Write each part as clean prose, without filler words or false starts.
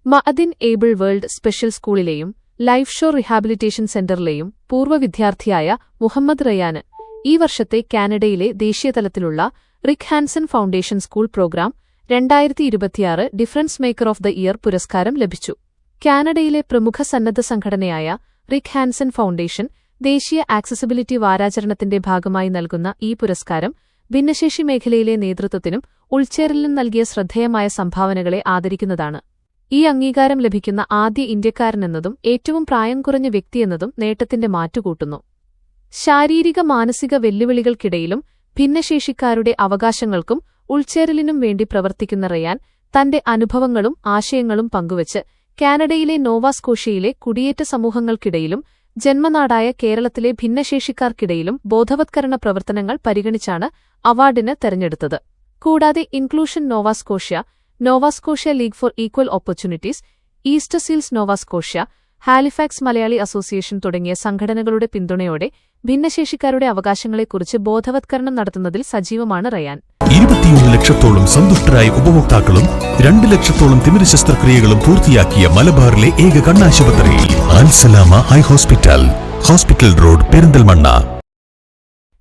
Ma'din able world special സ്കൂളിലെയും life shore rehabilitation സെന്ററിലെയും പൂർവ്വ വിദ്യാർത്ഥിയായ മുഹമ്മദ് റയാന് ഈ വർഷത്തെ കാനഡയിലെ ദേശീയതലത്തിലുള്ള Rick Hanson foundation school program 2026 difference maker of the year പുരസ്കാരം ലഭിച്ചു. കാനഡയിലെ പ്രമുഖ സന്നദ്ധ സംഘടനയായ റിക് ഹാൻസൺ ഫൗണ്ടേഷൻ ദേശീയ ആക്സസിബിലിറ്റി വാരാചരണത്തിന്റെ ഭാഗമായി നൽകുന്ന ഈ പുരസ്കാരം ഭിന്നശേഷി മേഖലയിലെ നേതൃത്വത്തിനും ഉൾച്ചേരലിനും നൽകിയ ശ്രദ്ധേയമായ സംഭാവനകളെ ആദരിക്കുന്നതാണ്. ഈ അംഗീകാരം ലഭിക്കുന്ന ആദ്യ ഇന്ത്യക്കാരനെന്നതും ഏറ്റവും പ്രായം കുറഞ്ഞ വ്യക്തിയെന്നതും നേട്ടത്തിന്റെ മാറ്റുകൂട്ടുന്നു. ശാരീരിക മാനസിക വെല്ലുവിളികൾക്കിടയിലും ഭിന്നശേഷിക്കാരുടെ അവകാശങ്ങൾക്കും ഉൾച്ചേരലിനും വേണ്ടി പ്രവർത്തിക്കുന്ന റയാൻ തന്റെ അനുഭവങ്ങളും ആശയങ്ങളും പങ്കുവച്ച് കാനഡയിലെ നോവാസ്കോഷ്യയിലെ കുടിയേറ്റ സമൂഹങ്ങൾക്കിടയിലും ജന്മനാടായ കേരളത്തിലെ ഭിന്നശേഷിക്കാർക്കിടയിലും ബോധവത്കരണ പ്രവർത്തനങ്ങൾ പരിഗണിച്ചാണ് അവാർഡിന് തെരഞ്ഞെടുത്തത്. കൂടാതെ inclusion Nova Scotia league for equal opportunities, East Seals Nova Scotia, Halifax Malayali association തുടങ്ങിയ സംഘടനകളുടെ പിന്തുണയോടെ ഭിന്നശേഷിക്കാരുടെ അവകാശങ്ങളെക്കുറിച്ച് ബോധവത്കരണം നടത്തുന്നതിൽ സജീവമാണ് റയാൻ. 21 ലക്ഷത്തോളം സന്തുഷ്ടരായ ഉപഭോക്താക്കളും 2 ലക്ഷത്തോളം തിമിര ശസ്ത്രക്രിയകളും പൂർത്തിയാക്കിയ മലബാറിലെ ഏക കണ്ണാശുപത്രി Al Salama eye hospital road, Perinthalmanna.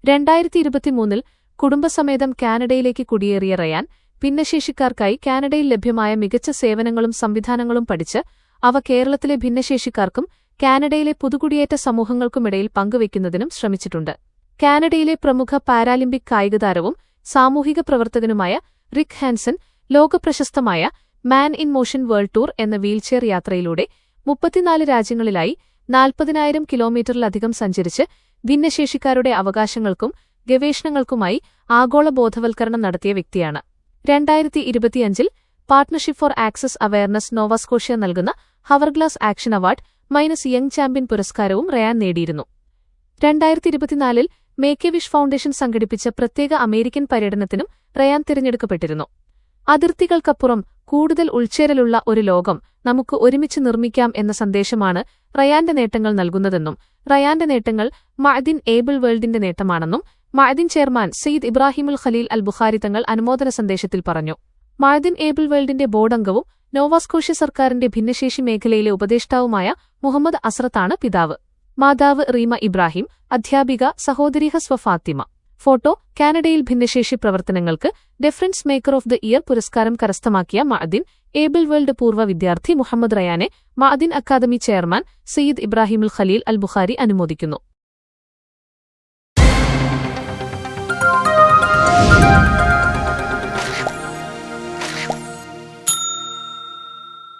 2023 കുടുംബസമേതം കാനഡയിലേക്ക് കുടിയേറിയ റയാൻ ഭിന്നശേഷിക്കാർക്കായി കാനഡയിൽ ലഭ്യമായ മികച്ച സേവനങ്ങളും സംവിധാനങ്ങളും പഠിച്ച് അവ കേരളത്തിലെ ഭിന്നശേഷിക്കാർക്കും കാനഡയിലെ പുതുകുടിയേറ്റ സമൂഹങ്ങൾക്കുമിടയിൽ പങ്കുവയ്ക്കുന്നതിനും ശ്രമിച്ചിട്ടുണ്ട്. കാനഡയിലെ പ്രമുഖ പാരാലിമ്പിക് കായികതാരവും സാമൂഹിക പ്രവർത്തകനുമായ റിക് ഹാൻസൺ ലോകപ്രശസ്തമായ man in motion world tour എന്ന വീൽചെയർ യാത്രയിലൂടെ 34 രാജ്യങ്ങളിലായി 40,000 കിലോമീറ്ററിലധികം സഞ്ചരിച്ച് ഭിന്നശേഷിക്കാരുടെ അവകാശങ്ങൾക്കും ഗവേഷണങ്ങൾക്കുമായി ആഗോള ബോധവൽക്കരണം നടത്തിയ വ്യക്തിയാണ്. 2025 പാർട്ണർഷിപ്പ് ഫോർ ആക്സസ് അവയർനെസ് നോവാസ്കോഷ്യ നൽകുന്ന ഹവർഗ്ലാസ് ആക്ഷൻ അവാർഡ് യങ് ചാമ്പ്യൻ പുരസ്കാരവും റയാൻ നേടിയിരുന്നു. 2024 മേക്ക് എ വിഷ് ഫൗണ്ടേഷൻ സംഘടിപ്പിച്ച പ്രത്യേക അമേരിക്കൻ പര്യടനത്തിനും റയാൻ തിരഞ്ഞെടുക്കപ്പെട്ടിരുന്നു. അതിർത്തികൾക്കപ്പുറം കൂടുതൽ ഉൾച്ചേരലുള്ള ഒരു ലോകം നമുക്ക് ഒരുമിച്ച് നിർമ്മിക്കാം എന്ന സന്ദേശമാണ് റയാന്റെ നേട്ടങ്ങൾ നൽകുന്നതെന്നും റയാന്റെ നേട്ടങ്ങൾ മഅദിൻ ഏബിൾ വേൾഡിന്റെ നേട്ടമാണെന്നും മഅദിൻ ചെയർമാൻ സയ്യിദ് ഇബ്രാഹിമുൽ ഖലീൽ അൽ ബുഖാരി തങ്ങൾ അനുമോദന സന്ദേശത്തിൽ പറഞ്ഞു. മഅദിൻ ഏബിൾ വേൾഡിന്റെ ബോർഡംഗവും നോവാസ്കോഷ്യ സർക്കാരിന്റെ ഭിന്നശേഷി മേഖലയിലെ ഉപദേഷ്ടാവുമായ മുഹമ്മദ് അസ്രത്താണ് പിതാവ്. മാതാവ് റീമ ഇബ്രാഹിം, അധ്യാപിക സഹോദരി ഹസ്വ ഫാത്തിമ. ഫോട്ടോ കാനഡയിൽ ഭിന്നശേഷി പ്രവർത്തനങ്ങൾക്ക് difference maker of the year പുരസ്കാരം കരസ്ഥമാക്കിയ മഅദിൻ ഏബിൾ വേൾഡ് പൂർവ്വ വിദ്യാർത്ഥി മുഹമ്മദ് റയാനെ മഅദിൻ അക്കാദമി ചെയർമാൻ സയ്യിദ് ഇബ്രാഹിമുൽ ഖലീൽ അൽ ബുഖാരി അനുമോദിക്കുന്നു.